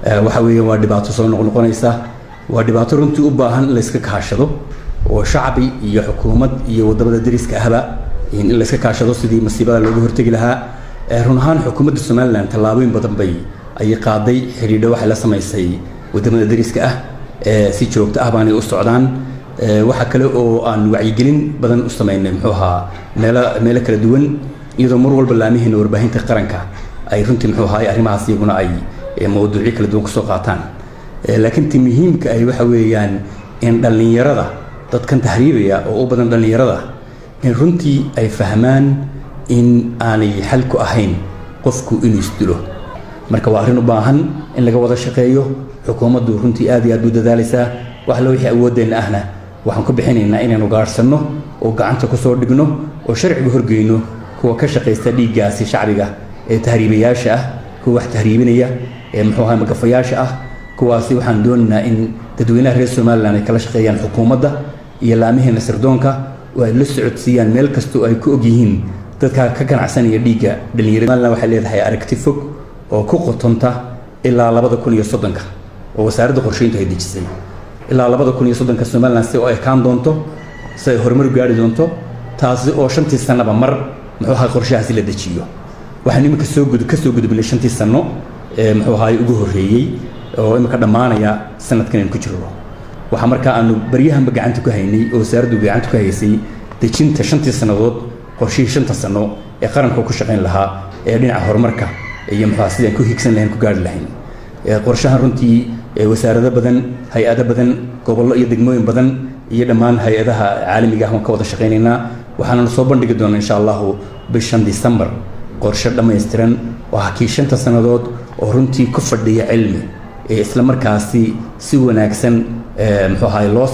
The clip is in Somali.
waxa weeye waa dhibaato soo noqonaysa waa dhibaato runtii u baahan in la iska kaashado oo shacbi iyo xukuumad iyo wadamada dariska ahba in la iska kaashado sidii masiibada looga hortagi lahaa run ahaan xukuumadda Soomaaliland tallaabooyin badan bay ay qaaday xiriir waxa la sameysay wadamada dariska ah si joogto ah baan u socdaan waxa kale oo aan wacyigelin badan u sameynay muxuu ahaa meel kala duwan iyadoo mar walba laamihiina warbaahinta qaranka ay runtii muxuu ahaa arrimahaas iyaguna ay mowduucyo kala duwan kusoo qaataan laakiin tii muhiimka ay waxa weeyaan in dhalinyarada dadkan tahriibaya oo u badan dhalinyarada in runtii ay fahmaan in aanay xal ku ahayn qofku inuu isdilo marka waa arrin u baahan in laga wada shaqeeyo xukuumaddu runtii aad iyo aad u dadaalaysaa wax la wixii awoodeenna ahna waxaan ku bixinaynaa inaynu gaarsanno oo gacanta ku soo dhigno oo sharciga horgeyno kuwa ka shaqeysta dhiiggaasi shacbiga ee tahriibayaasha ah kuwa wax tahriibinaya ee muxuu ahaa magafayaasha ah kuwaasi waxaan doonaynaa in dadweynaha reer Soomaaliland ay kala shaqeeyaan xukuumadda iyo laamihiina sirdoonka oo ay la socodsiiyaan meel kasta oo ay ku og yihiin dadka ka ganacsanaya dhiigga dhalinyarada Soomaaliland waxay leedahay aragti fog oo ku qotonta ilaa 2030 oo wasaaradda qorsheynta ay dejisay ilaa 2030 Soomaaliland si oo ay kaan doonto si ay horumar gaari doonto taasi oo 5 sanaba mar muxuu ahaa qorshahaasi la dejiyo waxaan imika ka soo gudbinay 5 sano muxuu ahaa ugu horeeyay oo imika dhamaanaya sanadkan in ku jiro waxa markaa aanu bariyahanba gacanta ku haynay oo wasaaraddu gacanta ku haysay dejinta 5 sanadood qorshihii 5 sano ee qaranka ku shaqeyn lahaa ee dhinaca horumarka iyo muxuu ahaa sidaan ku higsan lahayn ku gaari lahayn qorshahan runtii wasaarado badan hay'ado badan gobollo iyo degmooyin badan iyo dhammaan hay'adaha caalamiga ah oo ka wada shaqeynaynaa waxaana soo bandhigi doonaa insha Allah bishan December qorshe dhameystiran oo hakii 5 sanadood oo runtii ku fadhiya cilmi isla markaasi si wanaagsan muxuu ahaa loo